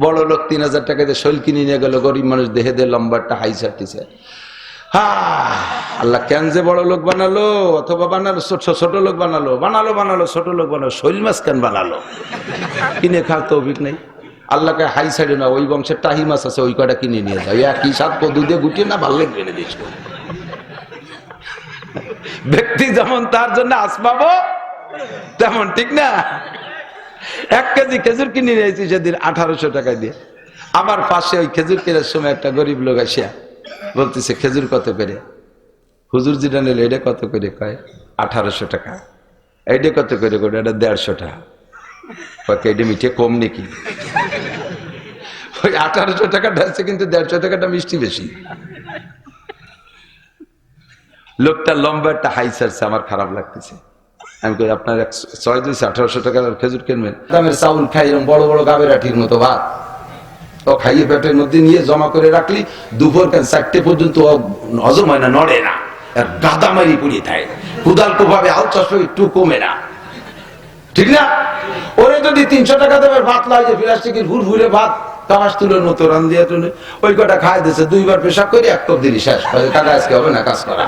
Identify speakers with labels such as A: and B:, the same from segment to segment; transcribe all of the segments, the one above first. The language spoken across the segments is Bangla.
A: বড় লোক 3000 টাকা দিয়ে শৈল কিনে নিয়ে গেল, গরিব মানুষ দেহে দিয়ে লম্বাটা হাই চাটতেছে। আল্লাহ কেন যে বড় লোক বানালো, অথবা বানালো ছোট লোক বানালো, ছোট লোক বানালো, শৈল মাছ কেন বানালো? কিনে খাওয়ার তৌফিক নেই। আল্লাহকে হাই সাইডে না, ওই বংশের টাহি মাছ আছে, ওই কটা কিনে নিয়ে যাও, একই সাত কদু দিয়ে গুটিয়ে না ভালো লাগবে না। দিস ব্যক্তি যেমন তার জন্য আসবাবো তেমন, ঠিক না? 1 কেজি খেজুর কিনে নিয়েছি সেদিন 1800 টাকা দিয়ে। আমার পাশে ওই খেজুর কেনার সময় একটা গরিব লোক আসিয়া বলতেছে, খেজুর কত করে? হুজুর যেটা নিল এটা কত করে? কয় 1800 টাকা। এইটা কত করে? এটা 150 টাকা। এটা মিঠে কম নাকি? ওই 1800 টাকাটা আছে, কিন্তু 150 টাকাটা মিষ্টি বেশি। লোকটা লম্বা একটা হাই সারছে, আমার খারাপ লাগতেছে। আমি কই, আপনার 1800 টাকার খেজুর কিনবেন? দামের চাউল খাই, এরকম বড় বড় গাবেরাটির মতো ভাত ও খাইয়ে পেটের মধ্যে নিয়ে জমা করে রাখলি, দুপুর 4টে পর্যন্ত হজম হয় না, নড়ে না, গাদা মারি পুড়িয়ে থাকে, কুদাল কোভাবে আল চাষ একটু কমে না, ঠিক না? ওরে যদি 300 টাকা দেবে ভাত লাগে, প্লাস্টিকের হুড় ভাত কামাস তুলোর মতো রান দিয়ে টুনে ওই কটা খাই দিয়েছে, 2 বার পেশাব করে 1 কাপ দিলি শেষ। কাকা আজকে হবে না কাজ করা,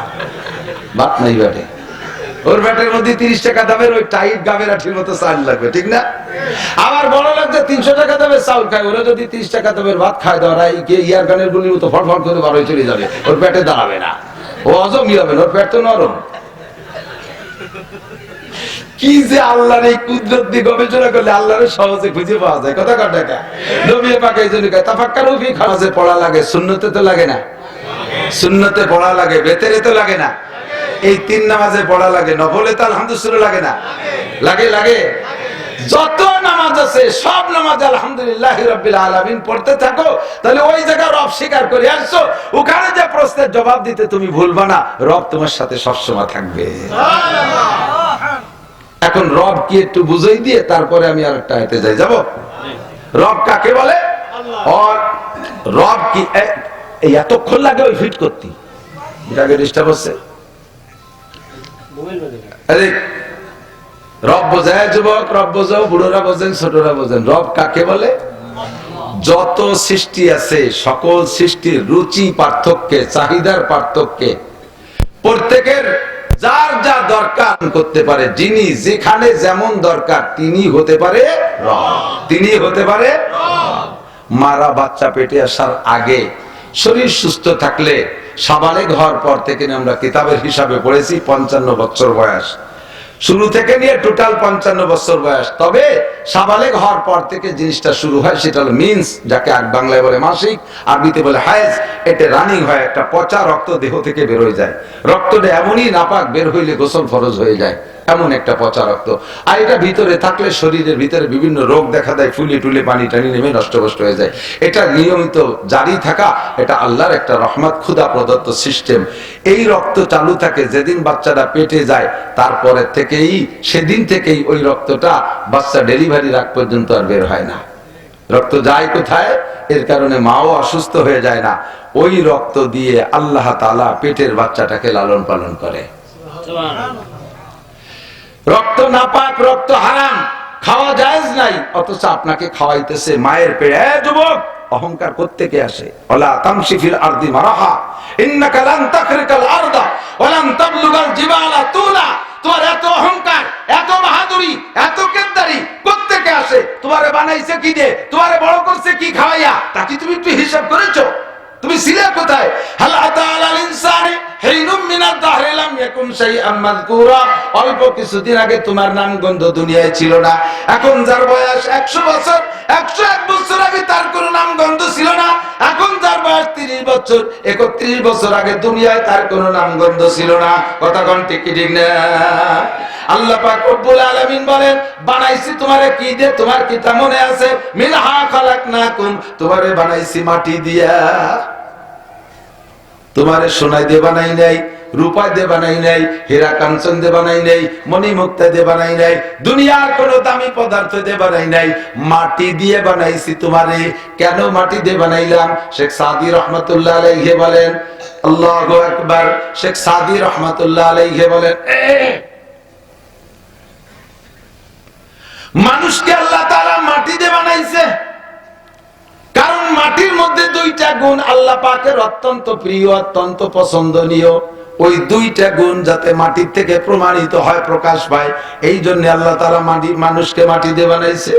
A: ভাত নাই ব্যাটে। ওর ব্যাটের মধ্যে 30 টাকা দামের ওই টাইট গাবের আঠির মতো চাল লাগবে, ঠিক না? আবার বড় লাগছে 300 টাকা দামের চাউল খায়, ওরা যদি 30 টাকা দামের ভাত খায়, ধরাই ইয়ার গানের গুলির মতো ফটফট করে বার হয়ে চলে যাবে, ওর পেটে দাঁড়াবে না, ও হজমই হবে না, ওর পেট তো নরম। কি যে আল্লাহর এই কুদরত দিয়ে গবেষণা করলে আল্লাহর সহজে খুঁজে পাওয়া যায়। কথা কাটা নবী পাক এই জন্য কয়, তাফাক্কারু ফি খামাজে পড়া লাগে, সুন্নতে তো লাগে না? সুন্নতে পড়া লাগে, বেতেরে তো লাগে না? এই 3 নামাজে পড়া লাগে, নফলে তো আলহামদুলিল্লাহ লাগে না? লাগে লাগে। যত নামাজ আছে সব নামাজ আলহামদুলিল্লাহ রাব্বিল আলামিন পড়তে থাকো, তাহলে ওই জায়গায় রব স্বীকার করে আসছো, ওখানে যে প্রশ্নের জবাব দিতে তুমি ভুলবা না, রব তোমার সাথে সবসময় থাকবে। এখন রব কি একটু বুঝাই দিয়ে তারপরে আমি আরেকটা আয়াতে যাই, যাব। রব কাকে বলে? আর রব কি এই এতক্ষণ লাগে ওই ফিট করতে? এটাকে ডিস্টার্ব হচ্ছে। আরে রব বোঝায় যুবক, রব বোঝাও, বুড়োরা বোঝেন, ছোটরা বোঝেন। রব কাকে বলে? যত সৃষ্টি আছে সকল সৃষ্টির রুচি পার্থক্যে, চাহিদার পার্থক্যে, প্রত্যেকের যার যা দরকার করতে পারে, যিনি যেখানে যেমন দরকার তিনি হতে পারে রব, তিনি হতে পারে রব। মারা বাচ্চা পেটে আসার আগে শরীর সুস্থ থাকলে, সাবালেগ হওয়ার পর থেকে আমরা কিতাবের হিসাবে পড়েছি 55 বছর বয়স, শুরু থেকে নিয়ে টোটাল 55 বছর বয়স। তবে সাবালেগ হওয়ার পর থেকে জিনিসটা শুরু হয়, সেটা হলো মিন্স, যাকে বাংলায় বলে মাসিক, আরবিতে বলে হায়েজ। এটা রানিং হয়, একটা পচা রক্ত দেহ থেকে বের হয়ে যায়। রক্তটা এমনই নাপাক, বের হইলে গোসল ফরজ হয়ে যায়, এমন একটা পচা রক্ত। আর এটা ভিতরে থাকলে শরীরের ভিতরে বিভিন্ন রোগ দেখা দেয়, ফুলে টুলে পানি টানি নেমে নষ্টভ্রষ্ট হয়ে যায়। এটা নিয়মিত জারি থাকা, এটা আল্লাহর একটা রহমত, খুদা প্রদত্ত সিস্টেম। এই রক্ত চালু থাকে যেদিন বাচ্চাটা পেটে যায়, তারপরে থেকেই, সেদিন থেকেই ওই রক্তটা বাচ্চা ডেলিভারির আগ পর্যন্ত আর বের হয় না। রক্ত যায় কোথায়? এর কারণে মাও অসুস্থ হয়ে যায় না। ওই রক্ত দিয়ে আল্লাহ তাআলা পেটের বাচ্চাটাকে লালন পালন করে। রক্ত নাপাক, রক্ত হারাম, খাওয়া জায়েজ নাই, অথচ আপনাকে খাওয়াইতেছে মায়ের পেটে। যুবক, অহংকার কোত্থেকে আসে? ওয়ালা তামশি ফিল আরদি মারাহা ইন্নাকা লান তাখরিকাল আরদা ওয়া লান তাবলুগাল জিবালা তুলা। তোমার এত অহংকার, এত বাহাদুরি, এত কেদারি কোত্থেকে আসে? তোমারে বানাইছে কি দিয়ে? তোমারে বড় করছে কি খাওয়াইয়া? তা কি তুমি একটু হিসাব করেছো? তুমি ছিলে কোথায়? হাল আতাল ইনসানি হিনুম মিনাদ দাহরি লাম ইয়াকুন শাইআম মাযকুরা। অল্প কিছুদিন আগে তোমার নাম গন্ধ দুনিয়ায় ছিল না। এখন যার বয়স 100 বছর, 101 বছর আগে তার কোনো নাম গন্ধ ছিল না। এখন যার বয়স 30 বছর, 31 বছর আগে দুনিয়ায় তার কোনো নাম গন্ধ ছিল না। কথা কোন ঠিক কি ঠিক না? আল্লাহ পাক রব্বুল আলামিন বলেন, বানাইছি তোমারে কি দিয়ে? তোমার কি তা মনে আছে? মিনহা খালাকনাকুম, তোমারে বানাইছি মাটি দিয়া। তোমারে সোনা দিয়ে বানাই নাই, রূপা দিয়ে বানাই নাই, হীরা কাঞ্চন দিয়ে বানাই নাই, মণি মুক্তা দিয়ে বানাই নাই, দুনিয়ার কোন দামি পদার্থ দিয়ে বানাই নাই, মাটি দিয়ে বানাইছি তোমারে। কেন মাটি দিয়ে বানাইলাম? শেখ সাদি রহমাতুল্লাহ আলাইহি বলেন, আল্লাহু আকবার। শেখ সাদি রহমাতুল্লাহ আলাইহি বলেন, মানুষকে আল্লাহ তাআলা মাটি দিয়ে বানাইছে। দুইটা গুণ আল্লাহ পাকের অত্যন্ত প্রিয়, অত্যন্ত পছন্দনীয়। ওই দুইটা গুণ যাতে মাটির থেকে প্রমাণিত হয়, প্রকাশ পায়, এই জন্য আল্লাহ তাআলা মানুষকে মাটি দিয়ে বানাইছে।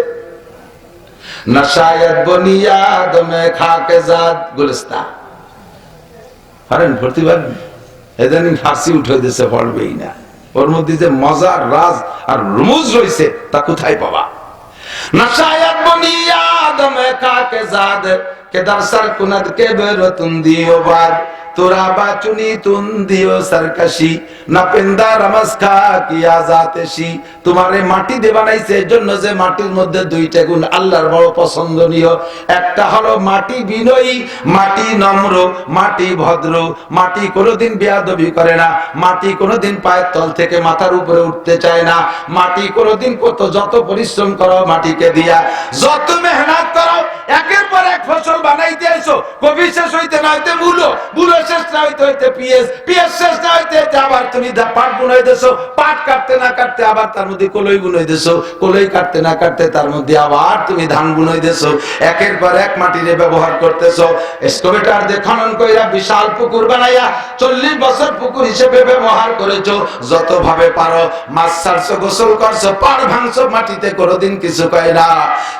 A: নাশায়াত বনি আদমে খাকে জাত গুলিস্তা পারেন প্রতিবার এদানিং ফার্সি উঠে দিয়েছে, পড়বেই না। ওর মধ্যে যে মজার রাজ আর রুমুজ রয়েছে তা কোথায় পাবা? নাশায়াত বনি আদমে খাকে জাত কেদার সর কুনাদ কে বেরতুন দিও বাদ তোরা বাচুনি তুন দিও সরকাশি না পেন্দা রমস্কা কিয়া জাতেশি। তোমারে মাটি দিয়ে বানাইছে এজন্য যে মাটির মধ্যে দুইটা গুণ আল্লাহর বড় পছন্দনীয়। একটা হলো মাটি বিনয়ী, মাটি নম্র, মাটি ভদ্র, মাটি কোনোদিন বেয়াদবি করে না, মাটি কোনোদিন পায়ের তল থেকে মাথার উপরে উঠতে চায় না, মাটি কোনোদিন যত পরিশ্রম করো মাটিকে দিয়া, যত মেহনত করো, একের পর এক ফসল বানাইতে আইছো, কবি শেষ হইতে না হইতে মূলো, মূলো শেষ না হইতে হইতে পিএস, পিএস শেষ না হইতে আবার তুমি পাট বুনাই দেছো, পাট কাটতে না কাটতে আবার তার মধ্যে কলই বুনাই দেছো, কলই কাটতে না কাটতে তার মধ্যে আবার তুমি ধান বুনাই দেছো। একের পর এক মাটিরে ব্যবহার করতেছো। এক্সকাভেটর দিয়ে খনন কইরা বিশাল পুকুর বানাইয়া 40 বছর পুকুর হিসেবে ব্যবহার করেছো। যত ভাবে পারো মাছ ছাড়ছো, গোসল করছো, পাড় ভাঙছো, মাটিতে কোনোদিন কিছু কয় না।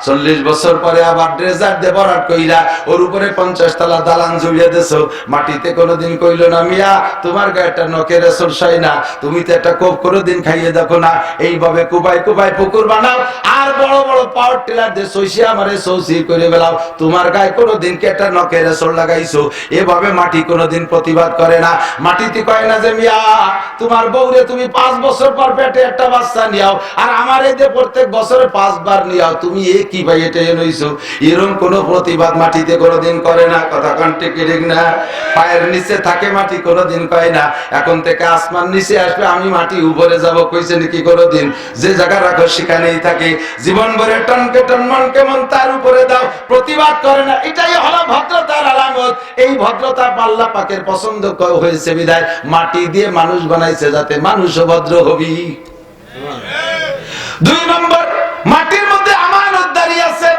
A: 40 বছর পরে আবার ড্রেজার দিয়ে ভরাট কইরা ওর উপরে 50 তলা দালান জুড়িয়ে দেছো, মাটিতে কোনোদিন কইলো না মিয়া তোমার গায়েটা নখের সরসাই না, তুমি তো একটা কোপ কোনোদিন খাইয়ে দেখো না। এইভাবে কুবাই কুবাই পুকুর বানাও আর বড় বড় পাওয়ার টিলার দিয়ে সইসে আমারে সৌসি করে বেলাও, তোমার গায়ে কোনোদিন কি একটা নখের সর লাগাইছো? এভাবে মাটি কোনোদিন প্রতিবাদ করে না। মাটিতে কয় না যে মিয়া তোমার বউরে তুমি 5 বছর পর পেটে একটা বাচ্চা নিয়াও আর আমার এই যে প্রত্যেক বছরে 5 বার নিয়াও, তুমি এ কি ভাই এটা এনেছো? এরকম কোনো প্রতিবাদ মাটিতে কোনোদিন করে না। কথা কান্টে ঠিক না? পায়ের নিচে থাকে মাটি, কোনোদিন কয় না এখন থেকে আসমান নিচে আসবে, আমি মাটি উপরে যাব, কইছে নাকি কোনোদিন? যে জায়গা রাখো সেখানেই থাকে। জীবন ভরে টনকে টন মনকে মন তার উপরে দাও, প্রতিবাদ করে না। এটাই হলো ভদ্রতার আলামত। এই ভদ্রতা আল্লাহ পাকের পছন্দ হয়েছে বিধায় মাটি দিয়ে মানুষ বানাইছে, যাতে মানুষও ভদ্র হবি। 2 নম্বর, মাটির মধ্যে আমানতদারি আছে।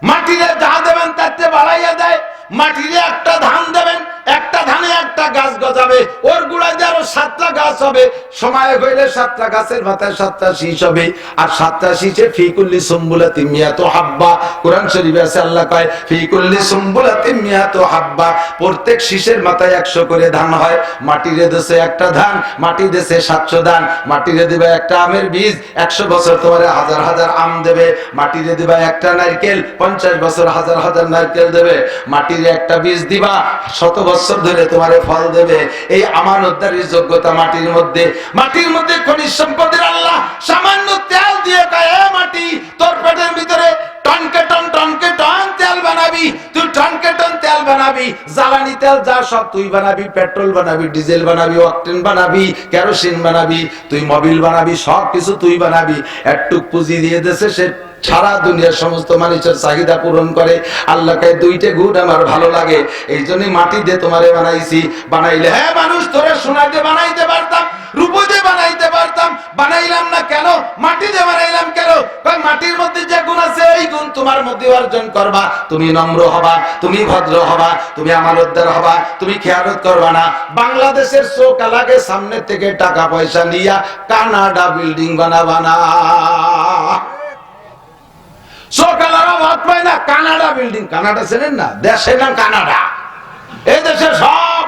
A: মাটিরে যা দেবেন তাতে বাড়াইয়া দেয়। মাটিরে একটা ধান দেবেন, একটা ধানে একটা গাছ গজাবে, ওর গুড়ায় দিয়ে আরো 7টা গাছ হবে। সময় হইলে 7টা গাছের মাথায় 7টা শীষ হবে, আর 7টা শীষে ফিকুল্লি সুম্বুলাতি মিয়াতু হাব্বা। কোরআন শরীফে আছে আল্লাহ কয় ফিকুল্লি সুম্বুলাতি মিয়াতু হাব্বা, প্রত্যেক শীষের মাথায় 100 করে ধান হয়। মাটিরে দেশে একটা ধান, মাটি দেশে 700 ধান। মাটিরে দিবে একটা আমের বীজ, 100 বছর তোমার হাজার হাজার আম দেবে। মাটিরে দিবা একটা নারকেল, 50 বছর হাজার হাজার নারকেল দেবে। মাটির একটা বীজ দিবা, 100 বছর ধরে তোমারে ফল দেবে। এই আমানতদারির যোগ্যতা মাটির মধ্যে। মাটির মধ্যে খনিজ সম্পদের আল্লাহ সামান্য তেল দিয়ে কয় এ মাটি তোর পেটের ভিতরে টনকে টন তেল বানাবি, তুই টনকে টন তেল বানাবি, জ্বালানি তেল যা সব তুই বানাবি, পেট্রোল বানাবি, ডিজেল বানাবি, অকটেন বানাবি, কেরোসিন বানাবি, তুই মোবিল বানাবি, সব কিছু তুই বানাবি। একটু পুঁজি দিয়ে দেশে সে সারা দুনিয়ার সমস্ত মানুষের চাহিদা পূরণ করে। আল্লাহকে 2টে গুণ আমার ভালো লাগে, এই জন্যই মাটি দিয়ে তোমারে বানাইছি। বানাইলে হ্যাঁ মানুষ তোরে সোনা দিয়ে বানাইতে পারতাম, রূপো দিয়ে বানাইতে পারতাম, বানাইলাম না কেন? মাটি দিয়ে বানাইলাম কেন? কারণ মাটির মধ্যে যে গুণ আছে এই গুণ তোমার মধ্যে অর্জন করবা। তুমি নম্র হবা, তুমি ভদ্র হবা, তুমি আমানতদার হবা, তুমি খেয়ালত করবা না। বাংলাদেশের চোখ লাগে সামনে থেকে টাকা পয়সা নিয়া কানাডা বিল্ডিং বানাবা না। সকালের অভাব পায় না, কানাডা বিল্ডিং। কানাডা চেনেন না? দেশের নাম কানাডা। এই দেশের সব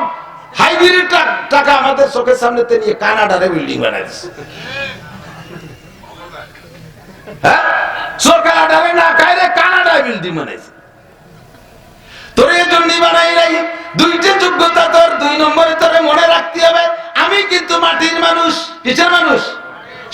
A: হাইব্রিড টাকা আমাদের চোখের সামনে নিয়ে কানাডারে বিল্ডিং বানাইছে। হ্যাঁ, সকালে না খাইলে কানাডায় বিল্ডিং বানাইছে। তোর এই জন্যই বানাই নাই। 2টে যোগ্যতা তোর। 2 নম্বরে তোরে মনে রাখতে হবে আমি কিন্তু মাটির মানুষ। কিসের মানুষ?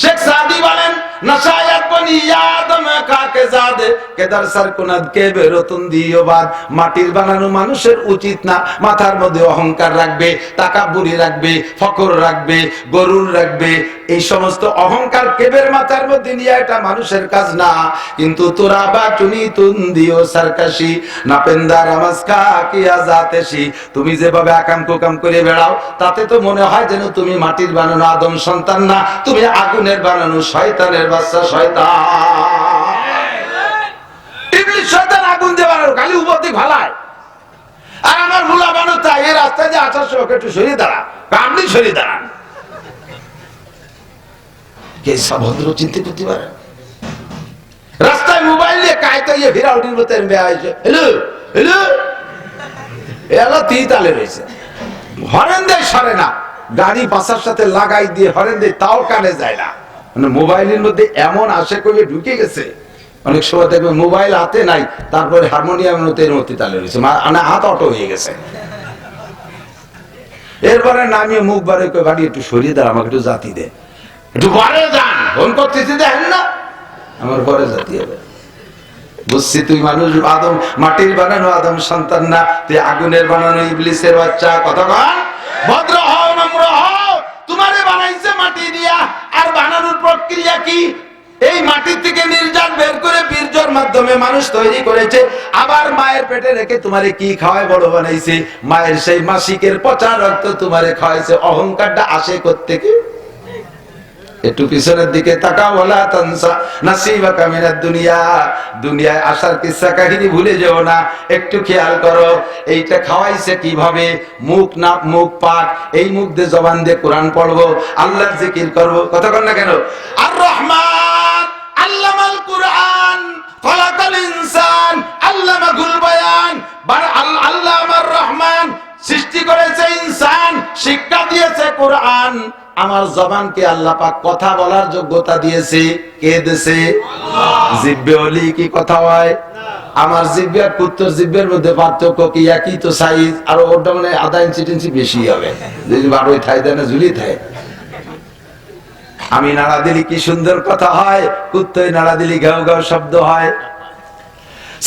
A: শেখ সাদি বলেন নাশায়াত বনি আদম কাকে জাদে কেদার সারকুনাদ কে বেরতুন দিও বাদ। মাটির বানানো মানুষের উচিত না মাথার মধ্যে অহংকার রাখবে, তাকাব্বুরি রাখবে, ফকর রাখবে, গরুর রাখবে। এই সমস্ত অহংকার কেবের মাথার মধ্যে নিয়ে এটা মানুষের কাজ না। কিন্তু তোরা বা চুনি তুন দিও সরকাশি না পেন্দার আমাসকা কিয়া জাতেশি। তুমি যেভাবে আকাম কুকাম করে বেড়াও তাতে তো মনে হয় যেন তুমি মাটির বানানো আদম সন্তান না, তুমি আগুনের বানানো শয়তানের বাচ্চা। শয়তান ইবলিস শয়তান আগুন দিয়ে বানানো, খালি উপর দিয়ে ভালায়। রাস্তায় যে আসার সময় একটু সরিয়ে দাঁড়া, আপনি সরিয়ে দাঁড়ান। কে সভদ্র চিন্তা করতে পারে? রাস্তায় মোবাইল নিয়ে কায়তা ইয়ে ভিড়াউটির মতো বেয়া হয়েছে, হ্যালো হ্যালো এলো তিতালে রয়েছে, হরেন দেয় সরে না, গাড়ি পাশার সাথে লাগাই দিয়ে হরেন দেয়, তাও কানে যায় না। মানে মোবাইলের মধ্যে এমন আশে করে ঢুকে গেছে, অনেক সময় দেখবে মোবাইল হাতে নাই, তারপরে হারমোনিয়ামের মতো এর মধ্যে তালে রয়েছে, মানে হাত অটো হয়ে গেছে। এরপরে নামিয়ে মুখ বাড়ি বাড়ি একটু সরিয়ে দেয়, আমাকে একটু জাতি দে, একটু পরে যান, ফোন করতেছি দেখেন না, আমার পরে জাতি হবে। বুঝছি তুই মানুষ আদম মাটির বানানো আদম সন্তান না, তুই আগুনের বানানো ইবলিসের বাচ্চা। কথা কন, ভদ্র হও, নম্র হও, তোমারে বানাইছে মাটি দিয়া, আর বানানোর প্রক্রিয়া কি? এই মাটির থেকে নির্যাত বের করে বীর্যের মাধ্যমে মানুষ তৈরি করেছে, আবার মায়ের পেটে রেখে তোমারে কি খাওয়ায় বড় বানাইছে, মায়ের সেই মাসিকের পচা রক্ত তোমারে খাওয়াইছে। অহংকারটা আসে কোত্থেকে? একটু পিছনের দিকে তাকাও, ওয়ালা তানসা নাসিবাকা মিনাদ দুনিয়া, দুনিয়ায় আসার কিসসা কাহিনী ভুলে যেও না, একটু খেয়াল করো। এইটা খাওয়াইছে কিভাবে? মুখ না, মুখ পাক, এই মুখ দিয়ে জবান দিয়ে কোরআন পড়বো, আল্লাহর জিকির করব। কথা কন না কেন? আর রহমান আল্লামাল কুরআন খলাকাল ইনসান আল্লামাহুল বায়ান, আল্লাহ আমার রহমান সৃষ্টি করেছে ইনসান, শিক্ষা দিয়েছে কোরআন। আমার জবানকে আল্লাহ পাক কথা বলার যোগ্যতা দিয়েছে। কে দিয়েছে? জিহ্বে হলি কি কথা হয়? আমার জিহ্বে আর কুত্তর জিহ্বের মধ্যে পার্থক্য কি? একই তো সাইজ, আর ওটা মানে আধা ইঞ্চি টিঞ্চি বেশি হবে, যদি 12 থাই দেয় না ঝুলি থাই। আমি নাড়া দিলি কি সুন্দর কথা হয়, কুত্তই নাড়া দিলি ঘাউ ঘাউ শব্দ হয়।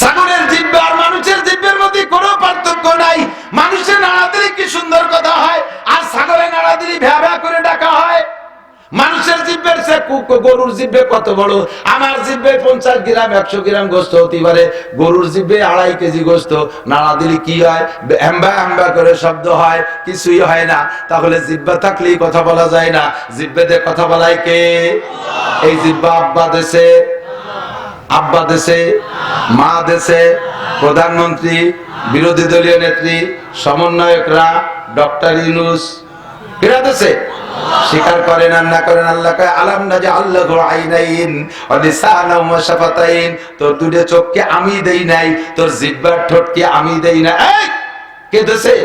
A: ছাগলের জিহ্বা আর মানুষের জিহ্বের মধ্যে কোনো পার্থক্য নাই। মানুষের নাড়া দিলে কি সুন্দর কথা হয়, আর ছাগলের নাড়া দিলে ভ্যা ভ্যা করে ডাকা হয়। মানুষের জিহ্বের সে গরুর জিহ্বে কত বড়, আমার জিহ্বে 50 গ্রাম 100 গ্রাম গোস্ত হতে পারে, গরুর জিহ্বে 2.5 কেজি গোস্ত, নাড়া দিলে কি হয়? হ্যাম্বা হ্যাম্বা করে শব্দ হয়, কিছুই হয় না। তাহলে জিহ্বা থাকলেই কথা বলা যায় না, জিহ্বে দিয়ে কথা বলায় কে? এই জিহ্বা আব্বা দেশে, আব্বা দেশে, মা দেশে, প্রধানমন্ত্রী, বিরোধী দলীয় নেত্রী, সমন্বয়করা, ডক্টর ইউনূস, এরা দেশে স্বীকার করেন আর না করেন, আল্লাহ কয় আলাম নাজআল্লাহু আইনাইন ওয়া লিসানাও ওয়া শাফাতাইন, তোর দুটো চোখকে আমি দেই নাই, তোর জিহ্বার ঠোঁটকে আমি দেই না। এই কে দেশে?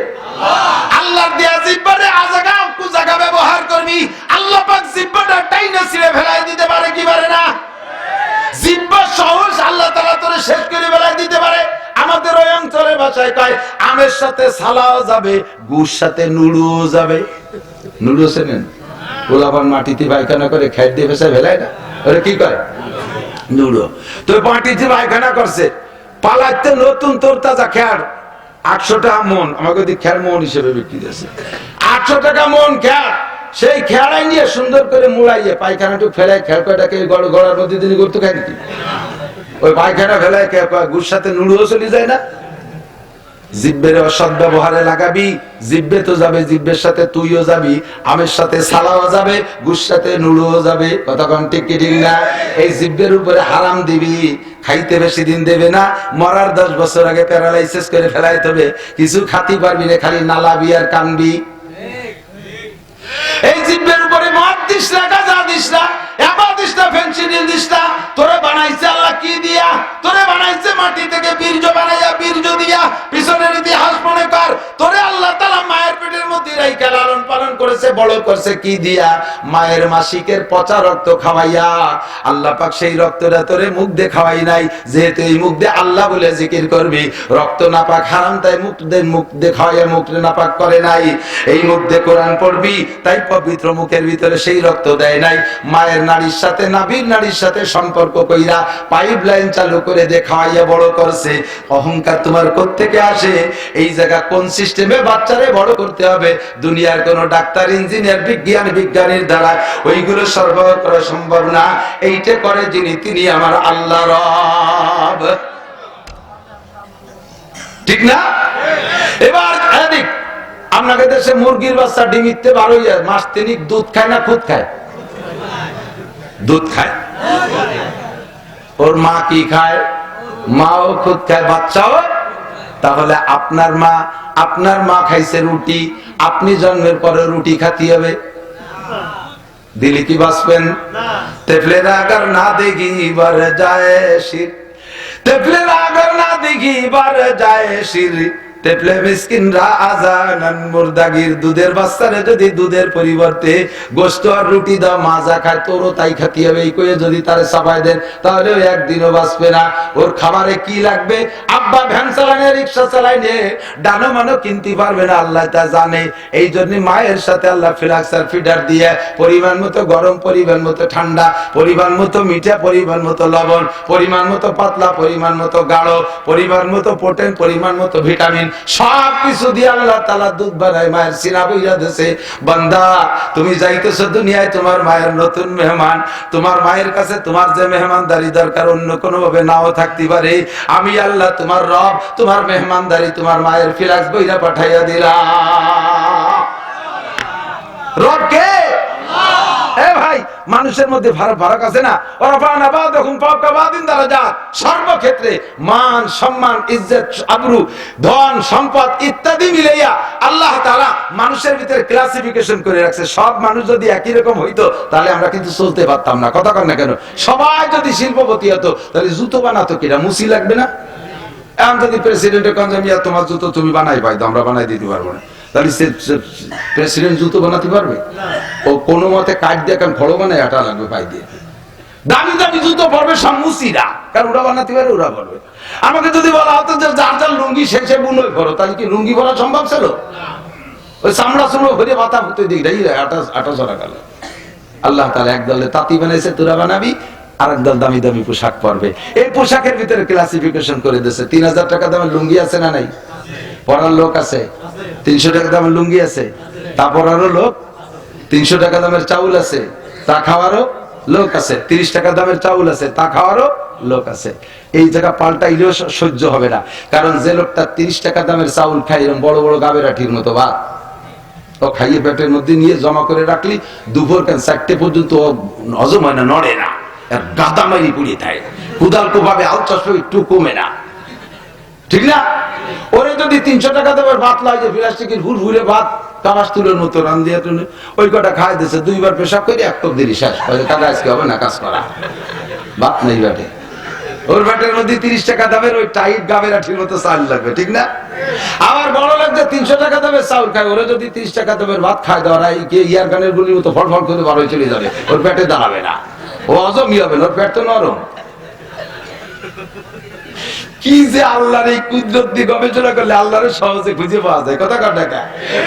A: আল্লাহ। আল্লাহর দেয়া জিহ্বারে আজাগা কুজাগা ব্যবহার করবি, আল্লাহ পাক জিহ্বাটা টাইনা ছিঁড়ে ফেলাই দিতে পারে কি পারে না? জিহ্বা সহজ আল্লাহ তাআলা তোরে শেষ করে ফেলাই দিতে পারে। আমাদের ওই অঞ্চলের ভাষায় কয় আমের সাথে সালাও যাবে, গুড় সাথে নুড়ুও যাবে। নুড়ু চেনেন? গোলাপান মাটিতে পায়খানা করে খেট দিয়ে ফেসে ফেলায় না, ওরা কি করে? নুড়ো। তো মাটিতে পায়খানা করছে, পালাইতে নতুন তোর তাজা খেয়ার 800 টাকা মন, আমাকে ওই খেয়ার মন হিসেবে বিক্রি দিয়েছে। 800 টাকা মন খেয়ার, সেই খেয়ারাই নিয়ে সুন্দর করে মুড়াইয়ে পায়খানাটুক ফেলায়, খেয়ার কয়টাকে গড়ার মধ্যে দিনই করতে খায় নাকি? ওই পায়খানা ফেলায় গুড় সাথে নুড়ুও চলে যায় না? জিহ্বের অসৎ ব্যবহারে লাগাবি, জিহ্বে তো যাবে, জিহ্বের সাথে তুইও যাবি, আমের সাথে সালাও যাবে, গুড় সাথে নুড়ুও যাবে। কথা কোন ঠিক কি ঠিক না? এই জিহ্বের উপরে হারাম দিবি, খাইতে বেশি দিন দেবে না, মরার 10 বছর আগে প্যারালাইসিস করে ফেলাইতে হবে, কিছু খাতি পারবি না, খালি নালাবি আর কানবি। এই জিহ্বের উপরে মদ দিস না, গাঁজা দিস না, এবার দিস না, ফেনসিডিল দিস না। তোরে বানাইছে আল্লাহ কি দিয়া? তোরে বানাইছে মাটি থেকে বীর্য বানাইয়া, বীর্য দিয়া পিছনের ইতিহাস মনে কর। তোরে আল্লাহ তাআলা মায়ের পেটের মধ্যে রাইখা লালন পালন করেছে, বড় করছে কি দিয়া? মায়ের মাসিকের পচা রক্ত খাওয়াইয়া। আল্লাহ পাক সেই রক্তটা তোরে মুখ দিয়ে খাওয়াই নাই, যেহেতু এই মুখ দিয়ে আল্লাহ বলে জিকির করবি। রক্ত নাপাক হারাম, তাই মুখ দিয়ে খাওয়াইয়া মুখ নাপাক করে নাই। এই মুখ দিয়ে কোরআন পড়বি, তাই পবিত্র মুখের ভিতরে সেই রক্ত দেয় নাই। মায়ের নারীর সাথে, নাভির নারীর সাথে সম্পর্ক কইরা পাইপ লাইন চালু করে দেখাইয়া বড় করছে। অহংকার তোমার কোত্থেকে আসে? এই জায়গা কোন সিস্টেমে বাচ্চারে বড় করতে হবে? দুনিয়ার কোন ডাক্তার, ইঞ্জিনিয়ার, বিজ্ঞানীর দ্বারা ওইগুলো সরবরাহ করা সম্ভব না। এইটা করে যিনি, তিনি আমার আল্লাহ রব। ঠিক না? এবার এদিক আপনাদের দেশে মুরগির বাচ্চা ডিমিতে 12 মাস 3 দুধ খায় না খুদ খায়? দুধ খায়। ওর মা কি খায়? মাও খুদ খায়, বাচ্চাও তাহলে আপনার মা খাইছে রুটি, আপনি জন্মের পরে রুটি খাতি হবে? দিলে কি বাঁচবেন? তেফলেরা আগার না দেখি বার যায় শির, তেফলেরা আগার না দেখি বার যায় শির, তেফলে মিসকিনরা আজানান মুরদাগির। দুধের বাচ্চারে যদি দুধের পরিবর্তে গোশত আর রুটি দাও, মাজা খায়, তোরও তাই খাতি হবে। এই কয়ে যদি তারে চাপাই দেন, তাহলে ওই একদিনও বাঁচবে না। ওর খাবারে কি লাগবে? আব্বা ভ্যান চালানে, রিক্সা চালাইনে, ডানো মানো কিনতে পারবে না, আল্লাহ তা জানে। এই জন্য মায়ের সাথে আল্লাহ ফিলাক্সার ফিডার দিয়ে পরিমাণ মতো গরম, পরিমাণ মতো ঠান্ডা, পরিমাণ মতো মিঠা, পরিমাণ মতো লবণ, পরিমাণ মতো পাতলা, পরিমাণ মতো গাঢ়, পরিমাণ মতো প্রোটিন, পরিমাণ মতো ভিটামিন, সব কিছু দিয়ে আল্লাহ তাআলা দুধ বানায় মায়ের সিনা বইয়া দিয়েছে। বান্দা, তুমি যাইতেছো দুনিয়ায়, তোমার মায়ের নতুন মেহমান। তোমার মায়ের কাছে তোমার যে মেহমানদারি দরকার অন্য কোনো ভাবে নাও থাকতে পারে, আমি আল্লাহ তোমার রব তোমার মেহমানদারি তোমার মায়ের ফিলাক্স বইরা পাঠাইয়া দিলাম। রব কে? ভাই, মানুষের মধ্যে ফারাক আছে না? সর্বক্ষেত্রে মান, সম্মান, ইজ্জত, আবরু, ধন, সম্পদ ইত্যাদি মিলাইয়া আল্লাহ তাআলা মানুষের ভিতরে ক্লাসিফিকেশন করে রাখছে। সব মানুষ যদি একই রকম হইতো, তাহলে আমরা কিন্তু চলতে পারতাম না। কথা কন না কেন? সবাই যদি শিল্পপতি হতো, তাহলে জুতো বানাতো কিনা? মুসি লাগবে না? এখন যদি প্রেসিডেন্টের কনজামিয়া তোমার জুতো তুমি বানাই পাই, তো আমরা বানাই দিতে পারবো না, তাহলে প্রেসিডেন্ট জুতো বানাতে পারবে? ও কোনো মতে কাঠ দিয়ে কারণ খড়ো বানায় আটা লাগবে পাই দিয়ে। দামি দামি জুতো পরবে সব মুসিরা, কারণ ওরা বানাতে পারে, ওরা পরবে। আমাকে যদি বলা হতো যে যার যার লুঙ্গি শেষে বুনোই করো, তাহলে কি লুঙ্গি পরা সম্ভব ছিল? ওই চামড়া চুমড়ো ভরে মাথা হতে দিক আটা চড়া গেল। আল্লাহ তাআলা একদলে তাঁতি বানাইছে, তোরা বানাবি, আর একদল দামি দামি পোশাক পরবে। এই পোশাকের ভিতরে ক্লাসিফিকেশন করে দিয়েছে। 3000 টাকা দামের লুঙ্গি আছে না নাই? পরার লোক আছে। 300 টাকা দামের লুঙ্গি আছে, তা পরারও লোক। 300 টাকা দামের চাউল আছে, তা খাওয়ারও লোক আছে। 30 টাকা দামের চাউল আছে, তা খাওয়ারও লোক আছে। এই জায়গা পাল্টাইলেও সহ্য হবে না, কারণ যে লোকটা 30 টাকা দামের চাউল খায়, এরকম বড় বড় গাবেরাঠির মতো ভাত ও খাইয়ে পেটের মধ্যে নিয়ে জমা করে রাখলি, দুপুর 4টে পর্যন্ত হজম হয় না, নড়ে না, গাদা মারি পুড়িয়ে থাকে, কুদাল কোভাবে আল চাষ একটু কমে না, ঠিক না? ওরে যদি 300 টাকা দেবের ভাত লাগে, প্লাস্টিকের হুড় ভাত কাবাস তুলের মতো রান দিয়ে ওই কটা খাই দিয়েছে, 2বার পেশাব করে 1 টপ দেরি শেষ। কাকা আজকে হবে না কাজ করা, ভাত নেই বাটে। ওর বাটের মধ্যে 30 টাকা দামের ওই টাইট গাবের আঠির মতো চাল লাগবে, ঠিক না? আবার বড় লাগছে 300 টাকা দামের চাউল খায়, ওরা যদি 30 টাকা দামের ভাত খায়, ধরা ইয়ার গানের গুলির মতো ফল ফল করে বারোয় চলে যাবে, ওর পেটে দাঁড়াবে না, ও হজমই হবে না, ওর পেট তো নরম। কি যে আল্লাহর এই কুদরত দিয়ে গবেষণা করলে আল্লাহর সহজে খুঁজে পাওয়া যায়। কথা কাটা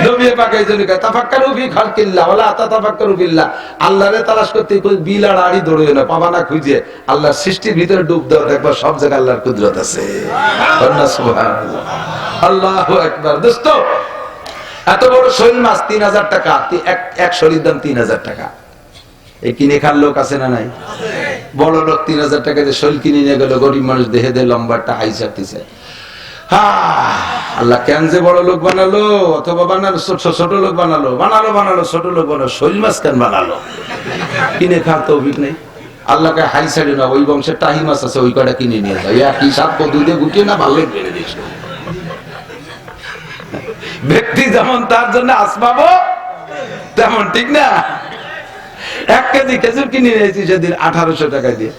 A: নবী পাক এই জন্য কয় তাফাক্কারু ফি খালকিল্লাহ ওয়ালা তাতাফাক্কারু বিল্লাহ। আল্লাহরে তালাশ করতে কই বিল আর আড়ি দৌড়িও না, পাবা না খুঁজে, আল্লাহর সৃষ্টির ভিতরে ডুব দাও, দেখবা সব জায়গায় আল্লাহর কুদরত আছে। সুবহানাল্লাহ, আল্লাহু আকবার। দোস্ত, এত বড় শৈল মাছ 3000 টাকা, এক শরীর দাম 3000 টাকা। এই কিনে খার লোক আছে না নাই? বড় লোক 3000 টাকা দিয়ে শৈল কিনে নিয়ে গেল, গরিব মানুষ দেহে দেয় লম্বাটা হাই চাপতেছে। আল্লাহ কেন যে বড় লোক বানালো, অথবা বানালো ছোট লোক বানালো, ছোট লোক বানালো, শৈল মাছ কেন বানালো? কিনে খাওয়ার তৌফিক নেই। আল্লাহকে হাই সাইড না, ওই বংশের টাহি মাছ আছে, ওই কটা কিনে নিয়ে যায়, একই সাত পদ্ধতি গুটিয়ে না ভালো বেড়ে দিস। ব্যক্তি যেমন তার জন্য আসবাবো তেমন, ঠিক না? 1 কেজি খেজুর কিনে নিয়েছি সেদিন 1800 টাকা দিয়ে।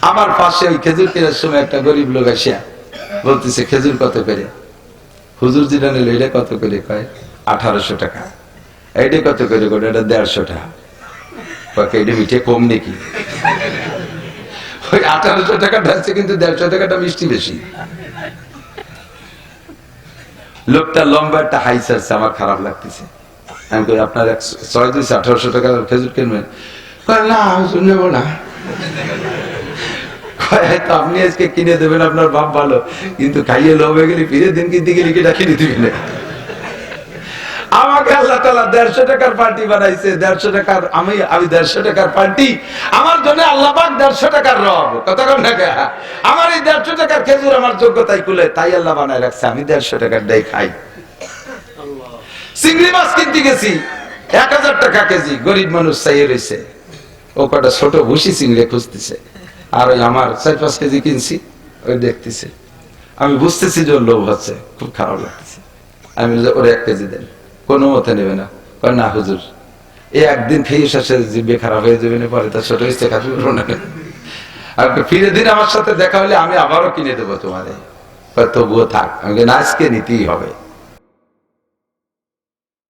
A: আমার পাশে ওই খেজুর কেনার সময় একটা গরিব লোক আসিয়া বলতেছে, খেজুর কত করে? হুজুর যেটা নিল এটা কত করে? কয় 1800 টাকা। এইটা কত করে? এটা 150 টাকা। এটা মিঠে কম নাকি? ওই 1800 টাকা ঢালছে, কিন্তু 150 টাকাটা মিষ্টি বেশি। লোকটা লম্বা একটা হাই চাচ্ছে, আমার খারাপ লাগতেছে। আমি কই আপনার 1800 টাকা খেজুর কিনবেন? না হুজুর নেব না। আপনি আজকে কিনে দেবেন, আপনার বাপ ভালো, কিন্তু খাইয়ে লোভ হয়ে গেলে ফিরে দিন কিনতে গেলে কিটা কিনে দিবেন। আমাকে আল্লাহ তাআলা 150 টাকার পার্টি বানাইছে, 150 টাকার আমি 150 টাকার পার্টি, আমার জন্য আল্লাহ পাক 150 টাকার রব। কথা কন না? আমার এই 150 টাকার খেজুর আমার যোগ্যতাই কুলে, তাই আল্লাহ বানায় রাখছে, আমি 150 টাকার ডাই খাই। চিংড়ি মাছ কিনতে গেছি 1000 টাকা কেজি, গরিব মানুষ চাইয়ে রয়েছে, ও কটা ছোট ভুসি চিংড়ি খুঁজতেছে, আর ওই আমার 4-5 কেজি কিনছি, ওই দেখতেছে। আমি বুঝতেছি যে ওর লোভ হচ্ছে, খুব খারাপ লাগতেছে। আমি বলি, ওরে 1 কেজি দেন। কোনো মতে নেবে না, কয় না হুজুর, এই একদিন খেয়ে শেষে জিভে খারাপ হয়ে যাবে না, পরে তার ছোট ইচ্ছে খাবি না। আর ফিরে দিন আমার সাথে দেখা হলে আমি আবারও কিনে দেবো তোমারে, তবুও থাক। আমি না, আজকে নিতেই হবে।